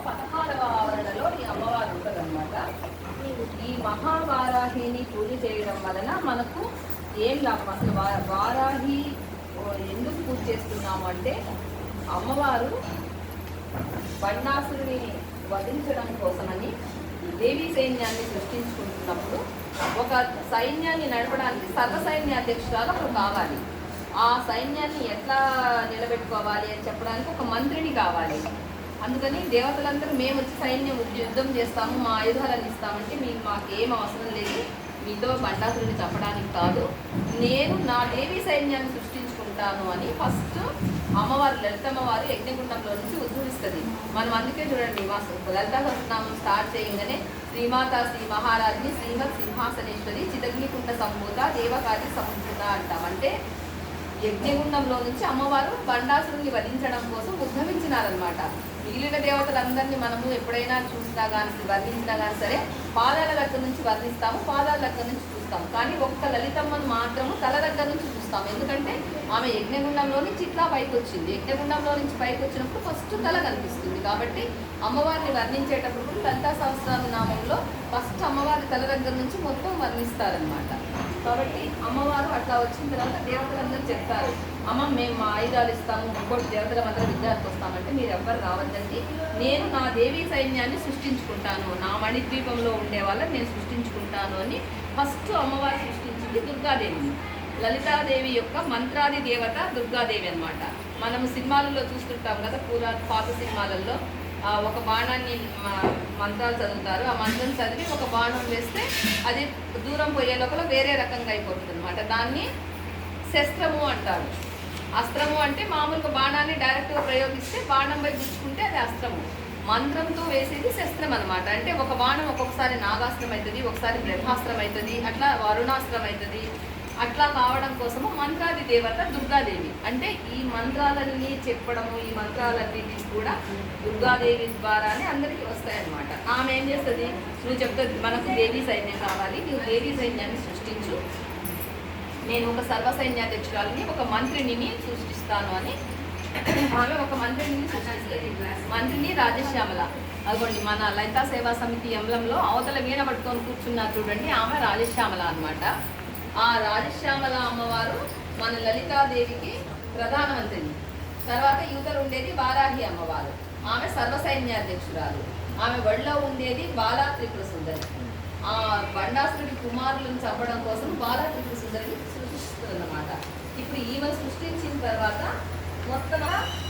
16వ ఆవరణలో ఈ అమ్మవారు ఉంటుందన్నమాట. ఈ మహావారాహిని పూజ చేయడం వలన మనకు ఏం లాభం? అసలు వారాహి ఎందుకు పూజ చేస్తున్నాము అంటే, అమ్మవారు బండాసురుని వధించడం కోసమని దేవీ సైన్యాన్ని సృష్టించుకుంటున్నప్పుడు ఒక సైన్యాన్ని నడపడానికి సర్వ సైన్యాధ్యక్షురాలు ఒకరు కావాలి. ఆ సైన్యాన్ని ఎట్లా నిలబెట్టుకోవాలి అని చెప్పడానికి ఒక మంత్రిని కావాలి. అందుకని దేవతలందరూ మేము వచ్చి సైన్యం యుద్ధం చేస్తాము, మా ఆయుధాలను ఇస్తామంటే మాకేం అవసరం లేదు, మీతో బండాసురుని చంపడానికి కాదు, నేను నా దేవీ సైన్యాన్ని సృష్టించుకుంటాను అని ఫస్ట్ అమ్మవారు లలితమ్మవారు యజ్ఞగుండంలో నుంచి ఉద్భవిస్తుంది. మనం అందుకే చూడండి, మా లలితా సహస్రనామం స్టార్ట్ చేయగానే శ్రీమాత శ్రీ మహారాజ్ని శ్రీమత్ సింహాసనేశ్వరి చిదగ్నికుండ సంభూత దేవకార్య సముద్రత అంటాం. అంటే యజ్ఞగుండంలో నుంచి అమ్మవారు బండాసురుని వధించడం కోసం ఉద్భవించినారనమాట. మిగిలిన దేవతలందరినీ మనము ఎప్పుడైనా చూసినా కానీ వర్ణించినా కానీ సరే పాదాల దగ్గర నుంచి వర్ణిస్తాము, పాదాల దగ్గర నుంచి చూస్తాము. కానీ ఒక్క లలితమ్మను మాత్రము తల దగ్గర నుంచి చూస్తాము. ఎందుకంటే ఆమె యజ్ఞగుండంలో నుంచి ఇట్లా పైకి వచ్చింది. యజ్ఞగుండంలో నుంచి పైకి వచ్చినప్పుడు ఫస్ట్ తల కనిపిస్తుంది. కాబట్టి అమ్మవారిని వర్ణించేటప్పుడు లలితా సహస్రనామంలో ఫస్ట్ అమ్మవారి తల దగ్గర నుంచి మొత్తం వర్ణిస్తారనమాట. కాబట్టి అమ్మవారు అట్లా వచ్చిన తర్వాత దేవతలందరూ చెప్తారు, అమ్మ మేము మా ఆయుధాలు ఇస్తాము, ఇంకోటి దేవతల మధ్య విద్యార్థి వస్తామంటే మీరు ఎవ్వరు రావద్దండి, నేను నా దేవీ సైన్యాన్ని సృష్టించుకుంటాను, నా మణిద్వీపంలో ఉండే వాళ్ళని నేను సృష్టించుకుంటాను అని ఫస్ట్ అమ్మవారు సృష్టించింది దుర్గాదేవిని. లలితాదేవి యొక్క మంత్రాది దేవత దుర్గాదేవి అనమాట. మనము సినిమాలలో చూస్తుంటాం కదా, పాత సినిమాలలో ఒక బాణాన్ని మంత్రాలు చదువుతారు, ఆ మంత్రం చదివి ఒక బాణం వేస్తే అది దూరం పోయే లోపల వేరే రకంగా అయిపోతుంది అనమాట. దాన్ని శస్త్రము అంటారు. అస్త్రము అంటే మామూలుగా బాణాన్ని డైరెక్ట్గా ప్రయోగిస్తే బాణం పై గుచ్చుకుంటే అది అస్త్రము. మంత్రంతో వేసేది శస్త్రం అనమాట. అంటే ఒక బాణం ఒక్కొక్కసారి నాగాస్త్రం అవుతుంది, ఒకసారి బ్రహ్మాస్త్రం అవుతుంది, అట్లా వరుణాస్త్రం అవుతుంది. అట్లా కావడం కోసము మంత్రాది దేవత దుర్గాదేవి. అంటే ఈ మంత్రాలన్నీ చెప్పడము, ఈ మంత్రాలన్నిటి కూడా దుర్గాదేవి ద్వారానే అందరికీ వస్తాయన్నమాట. ఆమె ఏం చేస్తుంది, నువ్వు చెప్తుంది మనకు దేవీ సైన్యం కావాలి, నువ్వు దేవీ సైన్యాన్ని సృష్టించు, నేను ఒక సర్వసైన్యాధ్యక్షురాలని ఒక మంత్రిని సృష్టిస్తాను అని ఆమె ఒక మంత్రిని సృష్టిస్తుంది. మంత్రిని రాజశ్యామల. అదిగోండి మన లలితా సేవా సమితి ఎంబ్లంలో అవతల వీణ పట్టుకొని కూర్చున్నారు చూడండి, ఆమె రాజశ్యామల అనమాట. ఆ రాజశ్యామల అమ్మవారు మన లలితాదేవికి ప్రధానమంత్రిని. తర్వాత యువతలు ఉండేది వారాహి అమ్మవారు, ఆమె సర్వసైన్యాధ్యక్షురాలు. ఆమె ఒళ్ళో ఉండేది బాలా త్రిపుర సుందరి. ఆ బండాసురుడి కుమారులను చంపడం కోసం బాలా త్రిపుర సుందరిని సృష్టిస్తుందన్నమాట. ఇప్పుడు ఈమెను సృష్టించిన తర్వాత మొత్తం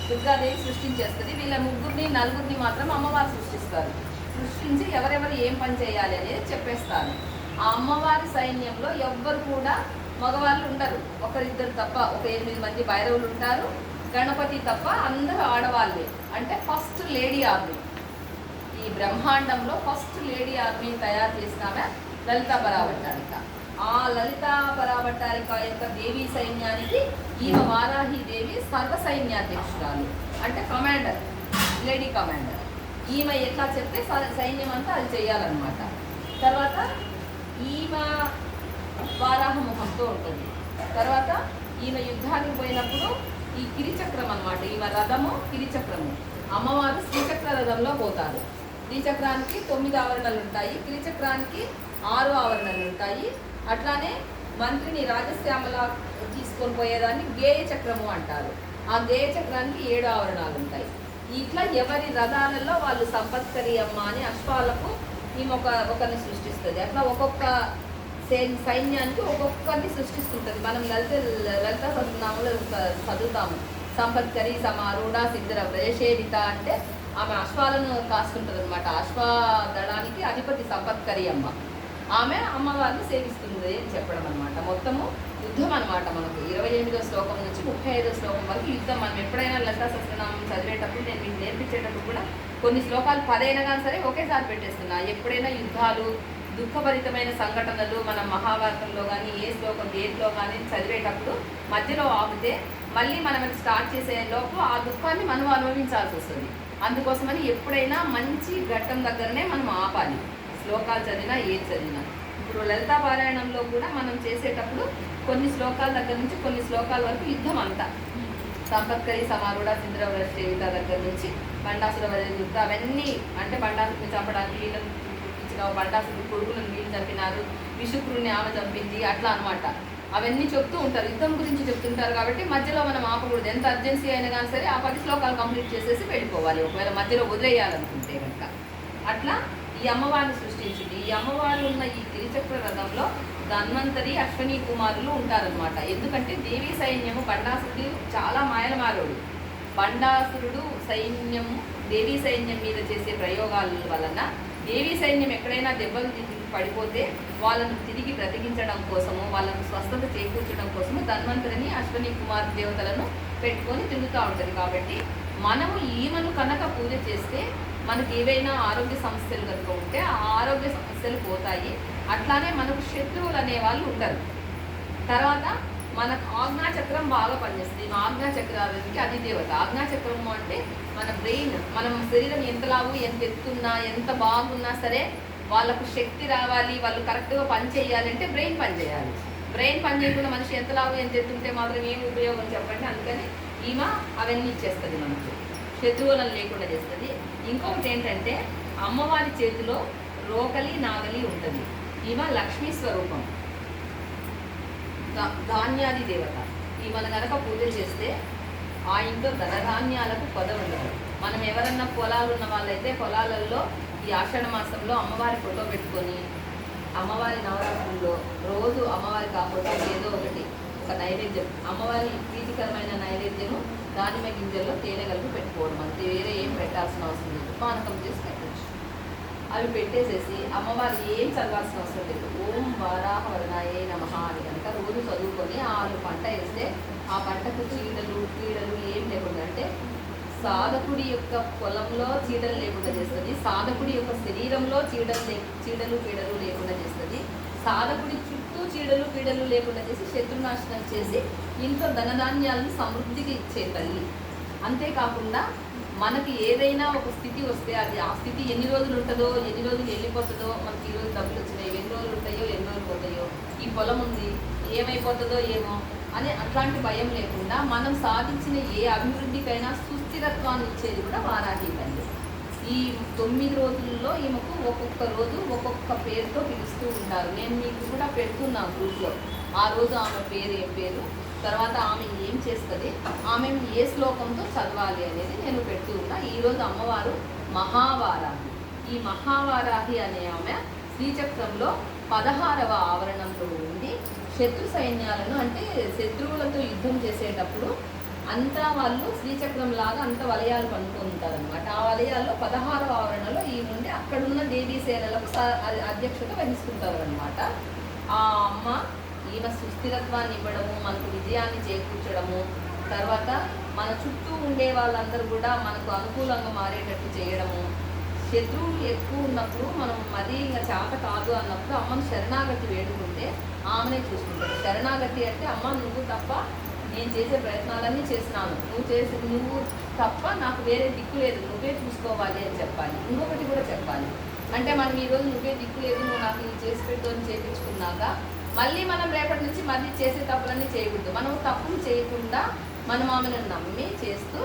దుర్గాదేవి సృష్టించేస్తుంది. వీళ్ళ ముగ్గురిని నలుగురిని మాత్రం అమ్మవారు సృష్టిస్తారు. సృష్టించి ఎవరెవరు ఏం పని చేయాలి అనేది చెప్పేస్తారు. ఆ అమ్మవారి సైన్యంలో ఎవ్వరు కూడా మగవాళ్ళు ఉండరు, ఒకరిద్దరు తప్ప. ఒక 8 మంది భైరవులు ఉంటారు, గణపతి తప్ప అందరూ ఆడవాళ్ళే. అంటే ఫస్ట్ లేడీ ఆర్మీ, ఈ బ్రహ్మాండంలో ఫస్ట్ లేడీ ఆర్మీని తయారు చేసినామే లలితా పరాభట్టారిక. ఆ లలితా పరాభట్టారిక యొక్క దేవీ సైన్యానికి ఈమె వారాహి దేవి సర్వసైన్యాధ్యక్షురాలు, అంటే కమాండర్, లేడీ కమాండర్. ఈమె ఎట్లా చెప్తే సైన్యం అంతా అది చేయాలన్నమాట. తర్వాత ఈమె వారాహ ముఖంతో ఉంటుంది. తర్వాత ఈమె యుద్ధానికి పోయినప్పుడు ఈ కిరిచక్రం అనమాట, ఈమె రథము కిరిచక్రము. అమ్మవారు శ్రీచక్ర రథంలో పోతారు. శ్రీచక్రానికి 9 ఆవరణలు ఉంటాయి, కిరిచక్రానికి 6 ఆవరణలు ఉంటాయి. అట్లానే మంత్రిని రాజశ్యామల తీసుకొని పోయేదాన్ని గేయ చక్రము అంటారు. ఆ గేయ చక్రానికి 7 ఆవరణాలు ఉంటాయి. ఇట్లా ఎవరి రథాలలో వాళ్ళు సంపత్కరి అమ్మ అని అశ్వాలకు ఈమె ఒకరిని సృష్టిస్తుంది. అట్లా ఒక్కొక్క సైన్యానికి ఒక్కొక్కరిని సృష్టిస్తుంటుంది. మనం లలిత సహస్రనామంలో చదువుతాము, సంపత్కరి సమారూఢ సిద్ధర వ్రజసేవిత అంటే ఆమె అశ్వాలను కాస్తుంటుంది అనమాట. అశ్వదళానికి అధిపతి సంపత్కరి అమ్మ. ఆమె అమ్మవారిని సేవిస్తుంది అని చెప్పడం అనమాట. మొత్తము యుద్ధం అనమాట. మనకు 28వ శ్లోకం నుంచి 35వ శ్లోకం వరకు యుద్ధం. మనం ఎప్పుడైనా లలితా సహస్రనామం చదివేటప్పుడు, నేను మీకు నేర్పించేటప్పుడు కూడా కొన్ని శ్లోకాలు 10 అయినా కానీ సరే ఒకేసారి పెట్టేస్తున్నా. ఎప్పుడైనా యుద్ధాలు, దుఃఖభరితమైన సంఘటనలు మన మహాభారతంలో కానీ ఏ శ్లోకం దేంట్లో కానీ చదివేటప్పుడు మధ్యలో ఆపితే మళ్ళీ మనం స్టార్ట్ చేసే లోపు ఆ దుఃఖాన్ని మనం అనుభవించాల్సి వస్తుంది. అందుకోసమని ఎప్పుడైనా మంచి ఘట్టం దగ్గరనే మనం ఆపాలి, శ్లోకాలు చదివినా ఏది చదివినా. ఇప్పుడు లలితా పారాయణంలో కూడా మనం చేసేటప్పుడు కొన్ని శ్లోకాల దగ్గర నుంచి కొన్ని శ్లోకాల వరకు యుద్ధం అంతా. సంపత్కరి సమారూఢ సింధురవరచేయుత దగ్గర నుంచి బండాసుర వరయుత అవన్నీ అంటే బండాసుని చంపడానికి వీళ్ళని పుట్టించిన బండాసుడు కొడుకులను వీళ్ళు చంపినారు, విషుక్రుని ఆమె చంపింది, అట్లా అనమాట. అవన్నీ చెప్తూ ఉంటారు, యుద్ధం గురించి చెప్తుంటారు. కాబట్టి మధ్యలో మనం ఆపకూడదు. ఎంత అర్జెన్సీ అయినా కానీ సరే ఆ 10 శ్లోకాలు కంప్లీట్ చేసేసి వెళ్ళిపోవాలి, ఒకవేళ మధ్యలో వదిలేయాలనుకుంటే కనుక. అట్లా ఈ అమ్మవారిని సృష్టించింది. ఈ అమ్మవారు ఉన్న ఈ త్రిచక్ర రథంలో ధన్వంతరి, అశ్వనీ కుమారులు ఉంటారనమాట. ఎందుకంటే దేవీ సైన్యము బండాసురుడు చాలా మాయలమారోడు. బండాసురుడు సైన్యము దేవీ సైన్యం మీద చేసే ప్రయోగాల వలన దేవీ సైన్యం ఎక్కడైనా దెబ్బలు పడిపోతే వాళ్ళను తిరిగి బ్రతికించడం కోసము, వాళ్ళను స్వస్థత చేకూర్చడం కోసము ధన్వంతరిని, అశ్వనీ కుమార్ దేవతలను పెట్టుకొని తిరుగుతూ ఉంటుంది. కాబట్టి మనము ఈమెను కనుక పూజ చేస్తే మనకి ఏవైనా ఆరోగ్య సమస్యలు కనుక ఉంటే ఆ ఆరోగ్య సమస్యలు పోతాయి. అట్లానే మనకు శత్రువులు అనేవాళ్ళు ఉంటారు. తర్వాత మనకు ఆజ్ఞాచక్రం బాగా పనిచేస్తుంది. ఆజ్ఞాచక్రానికి అధిదేవత. ఆజ్ఞాచక్రము అంటే మన బ్రెయిన్, మనం శరీరం ఎంత లావు, ఎంత ఎత్తున్నా, ఎంత బాగున్నా సరే వాళ్ళకు శక్తి రావాలి, వాళ్ళు కరెక్ట్గా పని చేయాలి అంటే బ్రెయిన్ పని చేయాలి. బ్రెయిన్ పని చేయకుండా మనిషి ఎంత లావు, ఎంత ఎత్తుంటే మాత్రం ఏమి ఉపయోగం చెప్పండి. అందుకని ఈమె అవన్నీ ఇచ్చేస్తుంది, మనకు శత్రువులను లేకుండా చేస్తుంది. ఇంకొకటి ఏంటంటే అమ్మవారి చేతిలో రోకలి, నాగలి ఉంటుంది. ఈమె లక్ష్మీ స్వరూపం, ధాన్యాది దేవత. ఈమెను కనుక పూజ చేస్తే ఆ ఇంట్లో ధనధాన్యాలకు కొద ఉండదు. మనం ఎవరన్నా పొలాలు ఉన్న వాళ్ళైతే పొలాలలో ఈ ఆషాఢ మాసంలో అమ్మవారి ఫోటో పెట్టుకొని అమ్మవారి నవరాత్రుల్లో రోజు అమ్మవారి కాకపోతే ఏదో ఒక నైవేద్యం, అమ్మవారి ప్రీతికరమైన నైవేద్యము దానిమ్మ గింజల్లో తేనె కలిపి పెట్టుకోవడం. అంతే, వేరే ఏం పెట్టాల్సిన అవసరం లేదు. పానకం చేసి పెట్టచ్చు. అవి పెట్టేసేసి అమ్మవారు ఏం చదవాల్సిన అవసరం లేదు. ఓం వారాహవరణాయే నమః అని కనుక రోజు చదువుకొని 6 పంట వేస్తే ఆ పంటకు చీడలు ఏం లేకుండా, అంటే సాధకుడి యొక్క పొలంలో చీడలు లేకుండా చేస్తుంది, సాధకుడి యొక్క శరీరంలో చీడలు లేకుండా చేస్తుంది, సాధకుడి చుట్టూ చీడలు లేకుండా చేసి శత్రునాశనం చేసి ఇంట్లో ధనధాన్యాలను సమృద్ధికి ఇచ్చే తల్లి. అంతేకాకుండా మనకి ఏదైనా ఒక స్థితి వస్తే అది ఆ స్థితి ఎన్ని రోజులు ఉంటుందో, ఎన్ని రోజులు వెళ్ళిపోతుందో, మనకి ఈరోజు డబ్బులు వచ్చినాయి, ఎన్ని రోజులు ఉంటాయో, ఎన్ని రోజులు పోతాయో, ఈ పొలం ఉంది ఏమైపోతుందో ఏమో అని అట్లాంటి భయం లేకుండా మనం సాధించిన ఏ అభివృద్ధికైనా సుస్థిరత్వాన్ని ఇచ్చేది కూడా వారాహి తల్లి. ఈ 9 రోజుల్లో ఈమెకు ఒక్కొక్క రోజు ఒక్కొక్క పేరుతో పిలుస్తూ ఉంటారు. నేను మీకు కూడా పెడుతున్నాను గ్రూప్లో. ఆ రోజు ఆమె పేరు ఏం పేరు, తర్వాత ఆమె ఏం చేస్తుంది, ఆమె ఏ శ్లోకంతో చదవాలి అనేది నేను పెడుతూ ఉన్నా. ఈరోజు అమ్మవారు మహావారాహి. ఈ మహావారాహి అనే ఆమె శ్రీచక్రంలో 16వ ఆవరణంలో ఉండి శత్రు సైన్యాలను, అంటే శత్రువులతో యుద్ధం చేసేటప్పుడు అంతా వాళ్ళు శ్రీచక్రం లాగా అంత వలయాలు పనుకుంటారు అనమాట. ఆ వలయాల్లో 16వ ఆవరణలో ఈ నుండి అక్కడున్న దేవీ సేనలకు అధ్యక్షత వహిస్తుంటారు అనమాట. ఆ అమ్మ ఈమె సుస్థిరత్వాన్ని ఇవ్వడము, మనకు విజయాన్ని చేకూర్చడము, తర్వాత మన చుట్టూ ఉండే వాళ్ళందరూ కూడా మనకు అనుకూలంగా మారేటట్టు చేయడము. శత్రువులు ఎక్కువ ఉన్నప్పుడు మనం మరీ ఇంకా చేత కాదు అన్నప్పుడు అమ్మను శరణాగతి వేడుకుంటే ఆమెనే చూసుకుంటారు. శరణాగతి అంటే అమ్మ నువ్వు తప్ప నేను చేసే ప్రయత్నాలన్నీ చేసినాను, నువ్వు తప్ప నాకు వేరే దిక్కు లేదు, నువ్వే చూసుకోవాలి అని చెప్పాలి. ఇంకొకటి కూడా చెప్పాలి, అంటే మనం ఈరోజు నువ్వే దిక్కు లేదు, నువ్వు నాకు ఇది చేసి పెట్టు అని చేయించుకున్నాక మళ్ళీ మనం రేపటి నుంచి మళ్ళీ చేసే తప్పులన్నీ చేయకూడదు. మనం తప్పులు చేయకుండా మనం ఆమెను నమ్మి చేస్తూ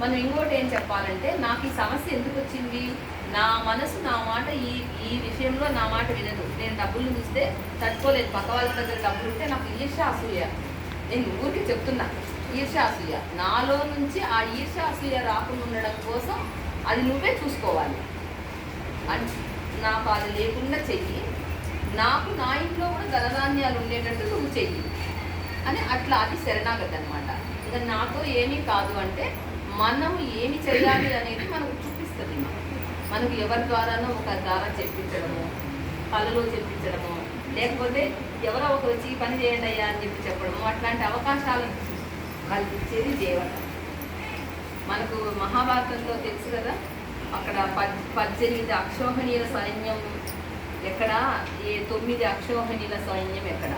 మనం ఇంకోటి ఏం చెప్పాలంటే, నాకు ఈ సమస్య ఎందుకు వచ్చింది, నా మనసు నా మాట ఈ విషయంలో నా మాట వినదు, నేను డబ్బులు చూస్తే తట్టుకోలేదు, పక్క వాళ్ళ దగ్గర డబ్బులు ఉంటే నాకు ఈర్ష్య నేను ఊరికి చెప్తున్నా, ఈర్ష్య నాలో నుంచి ఆ ఈర్ష్య రాకుండా ఉండడం కోసం అది నువ్వే చూసుకోవాలి. నాకు అది లేకుండా చెయ్యి, నాకు నా ఇంట్లో కూడా ధనధాన్యాలు ఉండేటట్టు నువ్వు చెయ్యి అని అట్లా, అది శరణాగతి అనమాట. ఇక నాతో ఏమీ కాదు అంటే మనం ఏమి చేయాలి అనేది మనకు చూపిస్తుంది. మనకు ఎవరి ద్వారానో ఒక ద్వారా చెప్పించడము, కళలో చెప్పించడము, లేకపోతే ఎవరో ఒకరు వచ్చి ఈ పని చేయండి అయ్యా అని చెప్పడము, అట్లాంటి అవకాశాలను కల్పించేది దేవత. మనకు మహాభారతంలో తెలుసు కదా, అక్కడ 18 అక్షోహిణీల సైన్యం ఎక్కడ, ఏ 9 అక్షోహిణీల సైన్యం ఎక్కడ.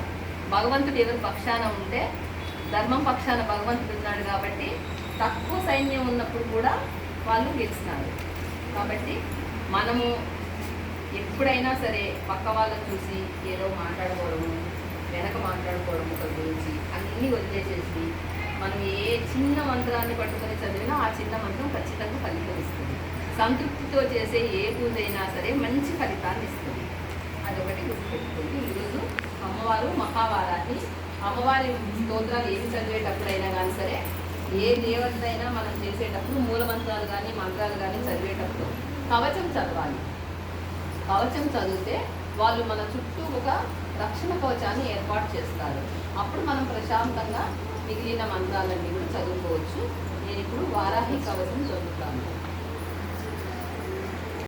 భగవంతుడు ఎవరి పక్షాన ఉంటే ధర్మం పక్షాన భగవంతుడు ఉన్నాడు కాబట్టి తక్కువ సైన్యం ఉన్నప్పుడు కూడా వాళ్ళు గెలిచినారు. కాబట్టి మనము ఎప్పుడైనా సరే పక్క వాళ్ళని చూసి ఏదో మాట్లాడుకోవడము, వెనక మాట్లాడుకోవడం ఒక గురించి అన్నీ వదిలేసేసి మనం ఏ చిన్న మంత్రాన్ని పట్టుకొని చదివినా ఆ చిన్న మంత్రం ఖచ్చితంగా ఫలితం ఇస్తుంది. సంతృప్తితో చేసే ఏ పూజ అయినా సరే మంచి ఫలితాన్ని ఇస్తుంది. అదొకటి గుర్తుపెట్టుకోండి. ఈరోజు అమ్మవారు మహావారాన్ని, అమ్మవారి స్తోత్రాలు ఏమి చదివేటప్పుడైనా కానీ సరే, ఏ దేవతైనా మనం చేసేటప్పుడు మూల మంత్రాలు కానీ మంత్రాలు కానీ చదివేటప్పుడు కవచం చదవాలి. కవచం చదివితే వాళ్ళు మన చుట్టూ ఒక రక్షణ కవచాన్ని ఏర్పాటు చేస్తారు. అప్పుడు మనం ప్రశాంతంగా మిగిలిన మంత్రాలన్నీ కూడా చదువుకోవచ్చు. నేను ఇప్పుడు వారాహి కవచం చదువుతాను.